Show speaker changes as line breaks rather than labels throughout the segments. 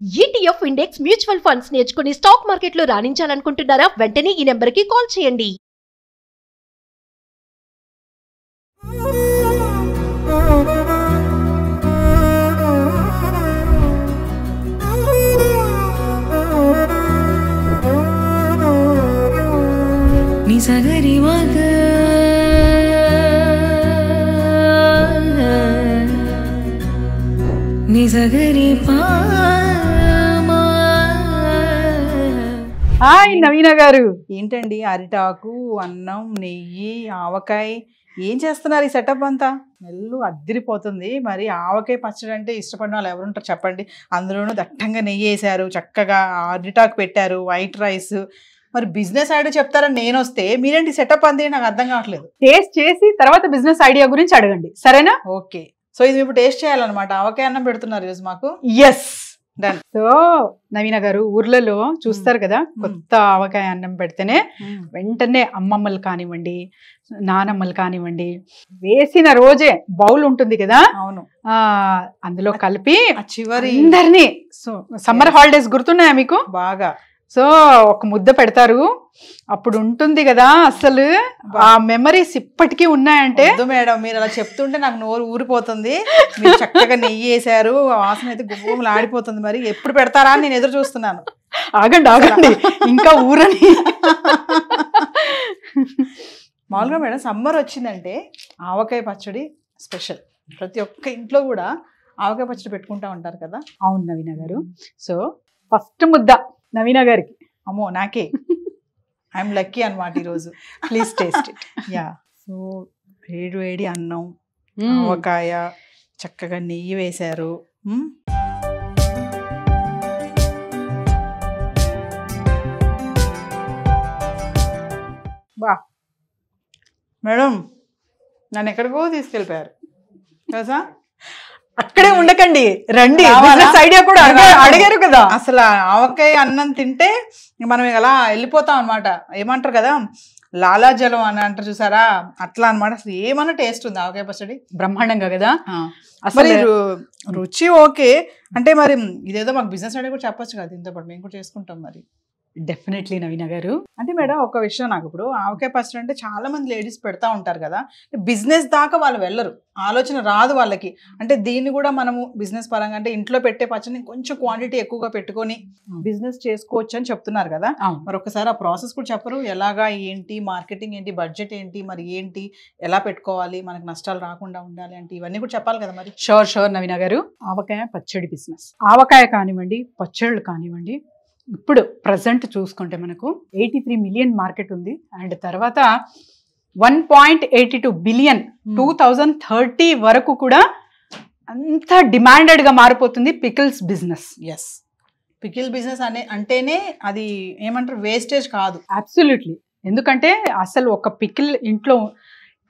ETF index mutual funds నేర్చుకుని stock మార్కెట్లో రాణించాలనుకుంటున్నారా? వెంటనే ఈ నెంబర్కి కాల్ చేయండి.
నిజగరి మగ నిజగరి
హాయ్ నవీన గారు.
ఏంటండి అరిటాకు, అన్నం, నెయ్యి, ఆవకాయ ఏం చేస్తున్నారు? ఈ సెటప్ అంతా నెల్లు అద్దిరిపోతుంది. మరి ఆవకాయ పచ్చడి అంటే ఇష్టపడిన వాళ్ళు ఎవరుంటారు చెప్పండి. అందులోనూ దట్టంగా నెయ్యి వేసారు, చక్కగా అరిటాకు పెట్టారు, వైట్ రైస్. మరి బిజినెస్ ఐడియా చెప్తారని నేను వస్తే మీరేంటి సెటప్ అంతే నాకు అర్థం కావట్లేదు.
టేస్ట్ చేసి తర్వాత బిజినెస్ ఐడియా గురించి అడగండి, సరేనా?
ఓకే, సో ఇది ఇప్పుడు టేస్ట్ చేయాలన్నమాట. ఆవకాయ అన్నం పెడుతున్నారు ఈరోజు మాకు.
Yes
done.
సో నవీన గారు, ఊర్లలో చూస్తారు కదా, కొత్త ఆవకాయ అన్నం పెడితేనే వెంటనే అమ్మమ్మలు కానివ్వండి, నానమ్మలు కానివ్వండి, వేసిన రోజే బౌల్ ఉంటుంది కదా,
అవును,
అందులో కలిపి
చివరి
అందరినీ. సో సమ్మర్ హాలిడేస్ గుర్తున్నాయా మీకు?
బాగా.
సో ఒక ముద్ద పెడతారు, అప్పుడు ఉంటుంది కదా, అసలు ఆ మెమరీస్ ఇప్పటికీ ఉన్నాయంటే.
మేడం మీరు అలా చెప్తుంటే నాకు నోరు ఊరిపోతుంది. మీరు చక్కగా నెయ్యి వేసారు, వాసన అయితే గుమ్మలు ఆడిపోతుంది. మరి ఎప్పుడు పెడతారా అని నేను ఎదురు చూస్తున్నాను.
ఆగండి ఇంకా ఊరని.
మామూలుగా మేడం సమ్మర్ వచ్చిందంటే ఆవకాయ పచ్చడి స్పెషల్. ప్రతి ఒక్క ఇంట్లో కూడా ఆవకాయ పచ్చడి పెట్టుకుంటా ఉంటారు కదా.
అవును నవీన గారు. సో ఫస్ట్ ముద్ద నవీన గారికి.
అమ్మో నాకే, ఐఎమ్ లక్కీ అనమాట ఈరోజు.
Please taste it.
Yeah. So వేడి వేడి అన్నం, ఆవకాయ, చక్కగా నెయ్యి వేశారు. బా మేడం, నన్ను ఎక్కడికో తీసుకెళ్ళిపోయారు కదా.
అక్కడే ఉండకండి, రండి. ఐడియా కూడా అడిగారు కదా.
అసలు ఆవకాయ అన్నం తింటే మనం అలా వెళ్ళిపోతాం అనమాట. ఏమంటారు కదా, లాలాజలం అని అంటారు చూసారా, అట్లా అనమాట. అసలు ఏమన్నా టేస్ట్ ఉంది ఆవకాయ పచ్చడి,
బ్రహ్మాండంగా కదా.
అసలు రుచి ఓకే అంటే మరి ఇదేదో మాకు బిజినెస్ ఐడియా కూడా చెప్పొచ్చు కదా, దీంతో పాటు మేము కూడా చేసుకుంటాం. మరి
డెఫినెట్లీ నవీన గారు.
అంటే మేడం ఒక విషయం, నాకు ఇప్పుడు ఆవకాయ పచ్చడి అంటే చాలా మంది లేడీస్ పెడతా ఉంటారు కదా, బిజినెస్ దాకా వాళ్ళు వెళ్ళరు, ఆలోచన రాదు వాళ్ళకి. అంటే దీన్ని కూడా మనము బిజినెస్ పరంగా అంటే ఇంట్లో పెట్టే పచ్చడిని కొంచెం క్వాంటిటీ ఎక్కువగా పెట్టుకొని బిజినెస్ చేసుకోవచ్చు అని చెప్తున్నారు కదా. మరి ఒకసారి ఆ ప్రాసెస్ కూడా చెప్పరు, ఎలాగా, ఏంటి, మార్కెటింగ్ ఏంటి, బడ్జెట్ ఏంటి, మరి ఏంటి, ఎలా పెట్టుకోవాలి, మనకు నష్టాలు రాకుండా ఉండాలి అంటే ఇవన్నీ కూడా చెప్పాలి కదా. మరి
షూర్ నవీన గారు. ఆవకాయ పచ్చడి బిజినెస్, ఆవకాయ కానివ్వండి, పచ్చళ్ళు కానివ్వండి, ఇప్పుడు ప్రజెంట్ చూసుకుంటే మనకు 83 మిలియన్ మార్కెట్ ఉంది. అండ్ తర్వాత 1.82 బిలియన్ 2030 వరకు కూడా అంత డిమాండెడ్ గా మారిపోతుంది pickles business.
Yes, pickle business అంటేనే అది ఏమంటారు, వేస్టేజ్ కాదు.
అబ్సల్యూట్లీ. ఎందుకంటే అసలు ఒక పికిల్ ఇంట్లో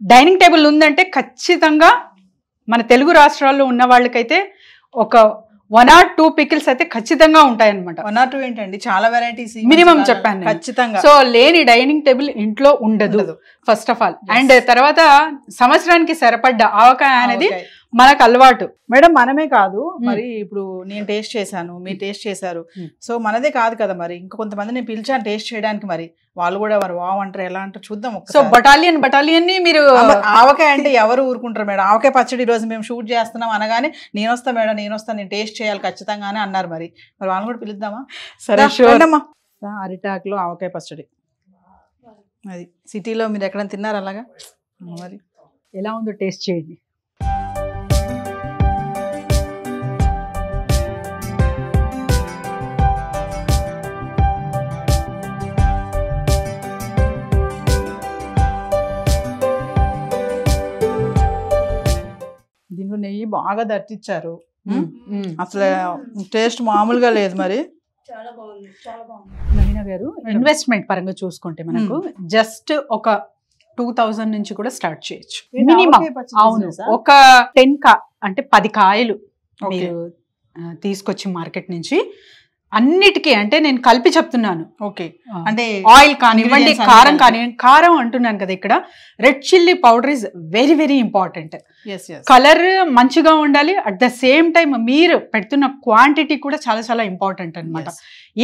డైనింగ్ టేబుల్ ఉందంటే ఖచ్చితంగా మన తెలుగు రాష్ట్రాల్లో ఉన్న వాళ్ళకైతే ఒక 1 or 2 పికిల్స్ అయితే ఖచ్చితంగా ఉంటాయన్నమాట.
1 or 2 ఏంటండి, చాలా వెరైటీస్
మినిమం చెప్పాను
ఖచ్చితంగా.
సో లేని డైనింగ్ టేబుల్ ఇంట్లో ఉండదు ఫస్ట్ ఆఫ్ ఆల్. అండ్ తర్వాత సంవత్సరానికి సరిపడ్డ ఆవకాయ అనేది మనకు అలవాటు.
మేడం మనమే కాదు, మరి ఇప్పుడు నేను టేస్ట్ చేశాను, మీరు టేస్ట్ చేశారు, సో మనదే కాదు కదా. మరి ఇంకా కొంతమంది నేను పిలిచాను టేస్ట్ చేయడానికి, మరి వాళ్ళు కూడా మరి వావ్ అంటారు, ఎలా అంటారు చూద్దాం.
సో బటాలియన్ ని మీరు
ఆవకాయ అంటే ఎవరు ఊరుకుంటారు మేడం. ఆవకాయ పచ్చడి రోజు మేము షూట్ చేస్తున్నాం అనగానే నేను వస్తా మేడం, నేను వస్తాను, నేను టేస్ట్ చేయాలి ఖచ్చితంగా అని అన్నారు. మరి వాళ్ళని కూడా పిలుద్దామా?
సరే,
అరిటాకులో ఆవకాయ పచ్చడి, అది సిటీలో మీరు ఎక్కడ తిన్నారు అలాగా? మరి
ఎలా ఉందో టేస్ట్ చేయండి.
దీంట్లో నెయ్యి బాగా దట్టించారు, అసలు టేస్ట్ మామూలుగా లేదు. మరి
నవీన గారు, ఇన్వెస్ట్మెంట్ పరంగా చూసుకుంటే మనకు జస్ట్ ఒక 2000 నుంచి కూడా స్టార్ట్ చేయొచ్చు మినిమం. అవును, ఒక 10 కాయలు మీరు తీసుకొచ్చి మార్కెట్ నుంచి అన్నిటికీ, అంటే నేను కలిపి చెప్తున్నాను.
ఓకే, అంటే
ఆయిల్ కానివ్వండి, కారం కానివ్వండి. కారం అంటున్నాను కదా, ఇక్కడ red chilli powder is very very important. Colour మంచిగా ఉండాలి, అట్ ద సేమ్ టైం మీరు పెడుతున్న క్వాంటిటీ కూడా చాలా చాలా ఇంపార్టెంట్ అనమాట.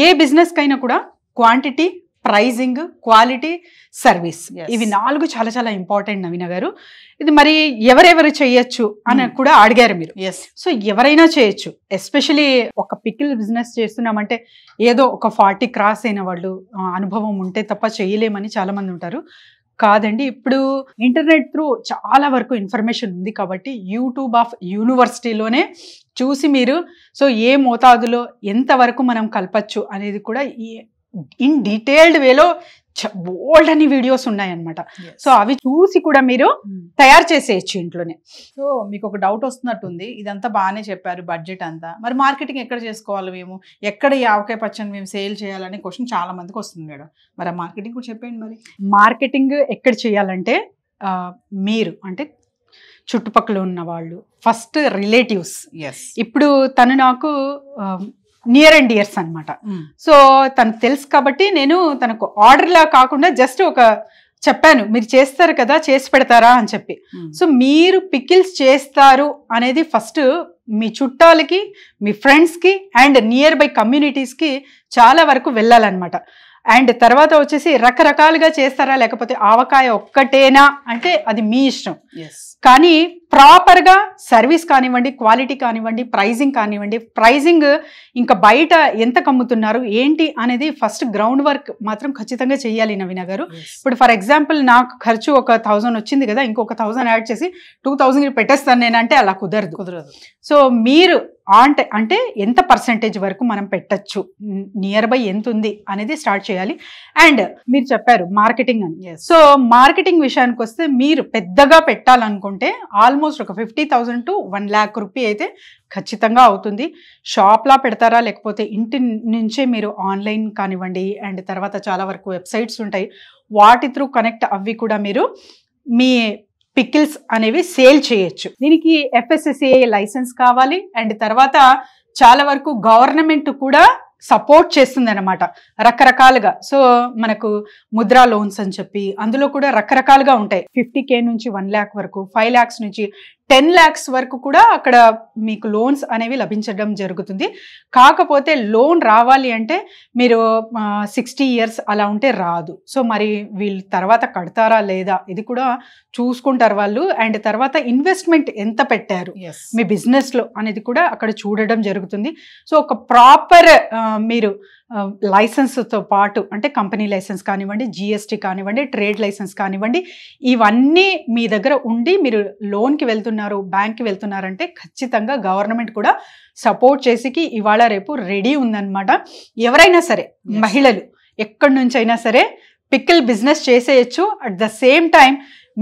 ఏ బిజినెస్ కైనా కూడా క్వాంటిటీ, ప్రైజింగ్, క్వాలిటీ, సర్వీస్, ఇవి 4 చాలా చాలా ఇంపార్టెంట్ నవీన గారు. ఇది మరి ఎవరెవరు చేయొచ్చు అని కూడా అడిగారు మీరు. సో ఎవరైనా చేయొచ్చు. ఎస్పెషలీ ఒక పికిల్ బిజినెస్ చేస్తున్నామంటే ఏదో ఒక 40 క్రాస్ అయిన వాళ్ళు అనుభవం ఉంటే తప్ప చేయలేమని చాలా మంది ఉంటారు. కాదండి, ఇప్పుడు ఇంటర్నెట్ త్రూ చాలా వరకు ఇన్ఫర్మేషన్ ఉంది కాబట్టి యూట్యూబ్ ఆఫ్ యూనివర్సిటీలోనే చూసి మీరు సో ఏ మోతాదులో ఎంతవరకు మనం కలపచ్చు అనేది కూడా ఇన్ డీటెయిల్డ్ వేలో బోల్డ్ అని వీడియోస్ ఉన్నాయన్నమాట. సో అవి చూసి కూడా మీరు తయారు చేసేయచ్చు ఇంట్లోనే.
సో మీకు ఒక డౌట్ వస్తున్నట్టుంది, ఇదంతా బాగానే చెప్పారు, బడ్జెట్ అంతా, మరి మార్కెటింగ్ ఎక్కడ చేసుకోవాలి మేము, ఎక్కడ ఈ ఆవకాయ పచ్చని మేము సేల్ చేయాలనే క్వశ్చన్ చాలా మందికి వస్తుంది మేడం. మరి ఆ మార్కెటింగ్ కూడా చెప్పండి. మరి
మార్కెటింగ్ ఎక్కడ చేయాలంటే మీరు అంటే చుట్టుపక్కల ఉన్న వాళ్ళు, ఫస్ట్ రిలేటివ్స్. ఇప్పుడు తను నాకు నియర్ అండ్ డియర్స్ అనమాట. సో తనకు తెలుసు కాబట్టి నేను తనకు ఆర్డర్లా కాకుండా జస్ట్ ఒక చెప్పాను, మీరు చేస్తారు కదా, చేసి పెడతారా అని చెప్పి. సో మీరు పికిల్స్ చేస్తారు అనేది ఫస్ట్ మీ చుట్టాలకి, మీ ఫ్రెండ్స్కి అండ్ నియర్ బై కమ్యూనిటీస్కి చాలా వరకు వెళ్ళాలన్నమాట. అండ్ తర్వాత వచ్చేసి రకరకాలుగా చేస్తారా లేకపోతే ఆవకాయ ఒక్కటేనా అంటే అది మీ ఇష్టం. కానీ ప్రాపర్గా సర్వీస్ కానివ్వండి, క్వాలిటీ కానివ్వండి, ప్రైజింగ్ కానివ్వండి, ప్రైజింగ్ ఇంకా బయట ఎంత కమ్ముతున్నారు ఏంటి అనేది ఫస్ట్ గ్రౌండ్ వర్క్ మాత్రం ఖచ్చితంగా చేయాలి నవీన గారు. ఇప్పుడు ఫర్ ఎగ్జాంపుల్ నాకు ఖర్చు ఒక 1000 వచ్చింది కదా, ఇంకొక 1000 యాడ్ చేసి 2000 పెట్టేస్తాను నేనంటే అలా కుదరదు. సో మీరు అంటే ఎంత పర్సెంటేజ్ వరకు మనం పెట్టచ్చు, నియర్ బై ఎంత ఉంది అనేది స్టార్ట్ చేయాలి. అండ్ మీరు చెప్పారు మార్కెటింగ్ అని. సో మార్కెటింగ్ విషయానికి వస్తే మీరు పెద్దగా పెట్టాలనుకుంటే ఆల్మోస్ట్ ఒక 50,000 to 1 lakh రూపీ అయితే ఖచ్చితంగా అవుతుంది. షాప్లా పెడతారా లేకపోతే ఇంటి నుంచే మీరు ఆన్లైన్ కానివ్వండి, అండ్ తర్వాత చాలా వరకు వెబ్సైట్స్ ఉంటాయి, వాటి త్రూ కనెక్ట్ అవి కూడా మీరు మీ పికిల్స్ అనేవి సేల్ చేయొచ్చు. దీనికి FSSAI లైసెన్స్ కావాలి. అండ్ తర్వాత చాలా వరకు గవర్నమెంట్ కూడా సపోర్ట్ చేస్తుంది అనమాట రకరకాలుగా. సో మనకు ముద్రా లోన్స్ అని చెప్పి అందులో కూడా రకరకాలుగా ఉంటాయి. 50K నుంచి 1 lakh వరకు, 5 lakhs నుంచి 10 lakhs వరకు కూడా అక్కడ మీకు లోన్స్ అనేవి లభించడం జరుగుతుంది. కాకపోతే లోన్ రావాలి అంటే మీరు 60 years అలా ఉంటే రాదు. సో మరి వీళ్ళు తర్వాత కడతారా లేదా ఇది కూడా చూసుకుంటారు వాళ్ళు. అండ్ తర్వాత ఇన్వెస్ట్మెంట్ ఎంత పెట్టారు మీ బిజినెస్లో అనేది కూడా అక్కడ చూడడం జరుగుతుంది. సో ఒక ప్రాపర్ మీరు లైసెన్స్తో పాటు అంటే కంపెనీ లైసెన్స్ కానివ్వండి, GST కానివ్వండి, ట్రేడ్ లైసెన్స్ కానివ్వండి, ఇవన్నీ మీ దగ్గర ఉండి మీరు లోన్కి వెళ్తున్నారు, బ్యాంక్కి వెళ్తున్నారంటే ఖచ్చితంగా గవర్నమెంట్ కూడా సపోర్ట్ చేసి ఇవాళ రేపు రెడీ ఉందన్నమాట. ఎవరైనా సరే మహిళలు ఎక్కడి నుంచి అయినా సరే పికిల్ బిజినెస్ చేసేయచ్చు. అట్ ద సేమ్ టైం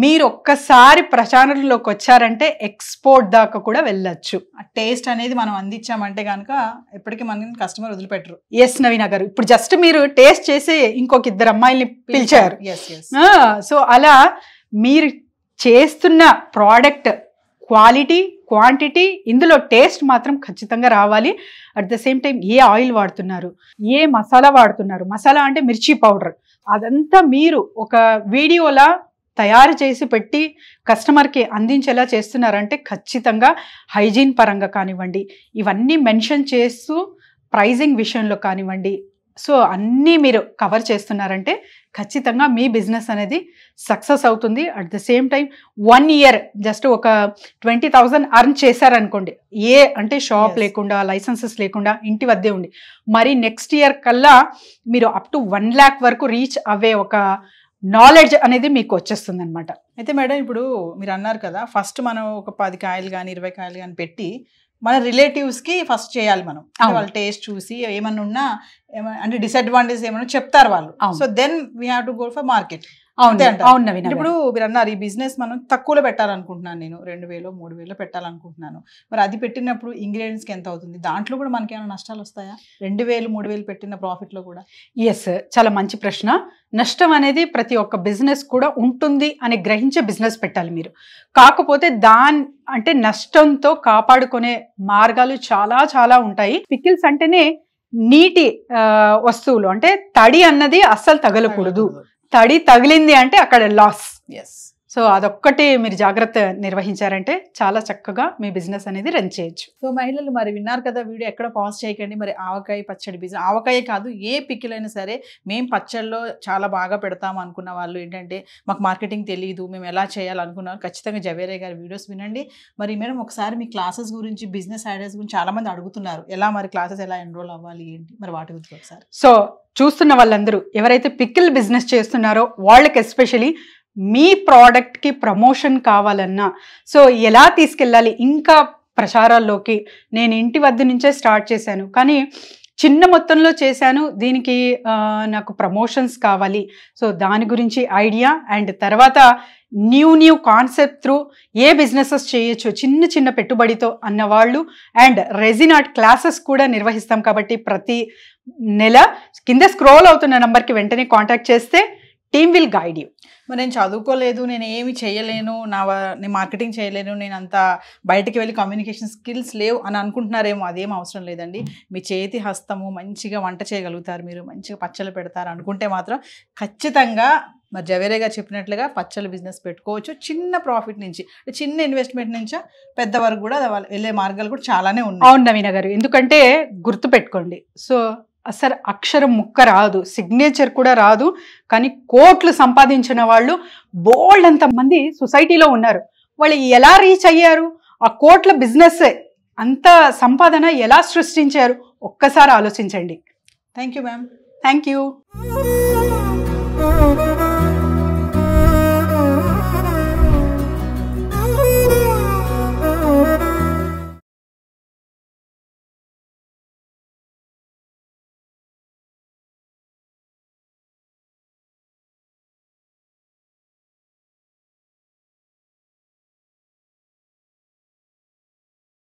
మీరు ఒక్కసారి ప్రచారంలోకి వచ్చారంటే ఎక్స్పోర్ట్ దాకా కూడా వెళ్ళొచ్చు.
టేస్ట్ అనేది మనం అందించామంటే కనుక ఎప్పటికీ మనం కస్టమర్ వదిలిపెట్టరు.
ఎస్ నవీన గారు, ఇప్పుడు జస్ట్ మీరు టేస్ట్ చేసి ఇంకొక 2 అమ్మాయిల్ని పిలిచారు. సో అలా మీరు చేస్తున్న ప్రోడక్ట్ క్వాలిటీ, క్వాంటిటీ, ఇందులో టేస్ట్ మాత్రం ఖచ్చితంగా రావాలి. At the same time A oil వాడుతున్నారు, ఏ మసాలా వాడుతున్నారు, మసాలా అంటే మిర్చి పౌడర్, అదంతా మీరు ఒక వీడియోలా తయారు చేసి పెట్టి కస్టమర్కి అందించేలా చేస్తున్నారంటే ఖచ్చితంగా హైజీన్ పరంగా కానివ్వండి, ఇవన్నీ మెన్షన్ చేస్తూ ప్రైజింగ్ విషయంలో కానివ్వండి, సో అన్నీ మీరు కవర్ చేస్తున్నారంటే ఖచ్చితంగా మీ బిజినెస్ అనేది సక్సెస్ అవుతుంది. At the same time 1 year just ఒక 20,000 అర్న్ చేశారనుకోండి, అంటే షాప్ లేకుండా, లైసెన్సెస్ లేకుండా ఇంటి వద్దే ఉండి, మరి నెక్స్ట్ ఇయర్ కల్లా మీరు అప్ టు 1 lakh వరకు రీచ్ అవ్వే ఒక నాలెడ్జ్ అనేది మీకు వచ్చేస్తుంది అనమాట.
అయితే మేడం ఇప్పుడు మీరు అన్నారు కదా, ఫస్ట్ మనం ఒక 10 కాయలు కానీ 20 కాయలు కానీ పెట్టి మన రిలేటివ్స్కి ఫస్ట్ చేయాలి మనం. వాళ్ళ టేస్ట్ చూసి ఏమన్నా ఉన్నా అంటే డిసడ్వాంటేజ్ ఏమన్నా చెప్తారు వాళ్ళు. So then we have to go for market. ఇప్పుడు మీరు అన్నారు ఈ బిజినెస్ మనం తక్కువలో పెట్టాలనుకుంటున్నాను, నేను 2,000 3,000 పెట్టాలనుకుంటున్నాను. మరి అది పెట్టినప్పుడు ఇంగ్రీడియంట్స్ కి ఎంత అవుతుంది? దాంట్లో కూడా మనకి ఏమైనా నష్టాలు వస్తాయా? 2,000 3,000 పెట్టిన ప్రాఫిట్ లో కూడా?
ఎస్, చాలా మంచి ప్రశ్న. నష్టం అనేది ప్రతి ఒక్క బిజినెస్ కూడా ఉంటుంది అని గ్రహించే బిజినెస్ పెట్టాలి మీరు. కాకపోతే అంటే నష్టంతో కాపాడుకునే మార్గాలు చాలా చాలా ఉంటాయి. పికిల్స్ అంటేనే నీటి వస్తువులు, అంటే తడి అన్నది అస్సలు తగలకూడదు. తడి తగిలింది అంటే అక్కడ లాస్. సో అదొక్కటి మీరు జాగ్రత్త నిర్వహించారంటే చాలా చక్కగా మీ బిజినెస్ అనేది రన్ చేయొచ్చు.
సో మహిళలు మరి విన్నారు కదా, వీడియో ఎక్కడ పాజ్ చేయకండి. మరి ఆవకాయ పచ్చడి బిజినెస్, ఆవకాయ కాదు ఏ పికిల్ అయినా సరే, మేము పచ్చళ్ళలో చాలా బాగా పెడతాం అనుకున్న వాళ్ళు ఏంటంటే మాకు మార్కెటింగ్ తెలియదు, మేము ఎలా చేయాలనుకున్నాం, ఖచ్చితంగా జవేరియా గారి వీడియోస్ వినండి. మరి మేడం ఒకసారి మీ క్లాసెస్ గురించి, బిజినెస్ ఐడియాస్ గురించి చాలా మంది అడుగుతున్నారు, ఎలా మరి క్లాసెస్ ఎలా ఎన్రోల్ అవ్వాలి ఏంటి, మరి వాటి గురించి ఒకసారి.
సో చూస్తున్న వాళ్ళందరూ ఎవరైతే పికిల్ బిజినెస్ చేస్తున్నారో వాళ్ళకి ఎస్పెషలీ మీ ప్రోడక్ట్కి ప్రమోషన్ కావాలన్నా, సో ఎలా తీసుకెళ్ళాలి ఇంకా ప్రచారాల్లోకి, నేను ఇంటి వద్ద నుంచే స్టార్ట్ చేశాను కానీ చిన్న మొత్తంలో చేశాను, దీనికి నాకు ప్రమోషన్స్ కావాలి, సో దాని గురించి ఐడియా అండ్ తర్వాత new concept through a businesses చేయొచ్చు చిన్న చిన్న పెట్టుబడితో అన్నవాళ్ళు అండ్ రెజిన్ ఆర్ట్ క్లాసెస్ కూడా నిర్వహిస్తాం కాబట్టి ప్రతి నెల కింద స్క్రోల్ అవుతున్న నంబర్కి వెంటనే కాంటాక్ట్ చేస్తే టీమ్ విల్ గైడ్ యూ.
మరి నేను చదువుకోలేదు, నేను ఏమి చేయలేను, నేను మార్కెటింగ్ చేయలేను, నేను అంతా బయటికి వెళ్ళి కమ్యూనికేషన్ స్కిల్స్ లేవు అని అనుకుంటున్నారేమో, అదేం అవసరం లేదండి. మీ చేతి హస్తము, మంచిగా వంట చేయగలుగుతారు, మీరు మంచిగా పచ్చళ్ళు పెడతారు అనుకుంటే మాత్రం ఖచ్చితంగా మరి జవేరియా చెప్పినట్లుగా పచ్చళ్ళ బిజినెస్ పెట్టుకోవచ్చు. చిన్న ప్రాఫిట్ నుంచి, చిన్న ఇన్వెస్ట్మెంట్ నుంచి పెద్ద వరకు కూడా వెళ్ళే మార్గాలు కూడా చాలానే ఉన్నాయి.
అవును నవీన గారు, ఎందుకంటే గుర్తుపెట్టుకోండి, సో అసలు అక్షరం ముక్క రాదు, సిగ్నేచర్ కూడా రాదు, కానీ కోట్లు సంపాదించిన వాళ్ళు బోల్డ్ అంత మంది సొసైటీలో ఉన్నారు. వాళ్ళు ఎలా రీచ్ అయ్యారు, ఆ కోట్ల బిజినెస్ అంత సంపాదన ఎలా సృష్టించారు ఒక్కసారి ఆలోచించండి.
Thank you ma'am.
Thank you.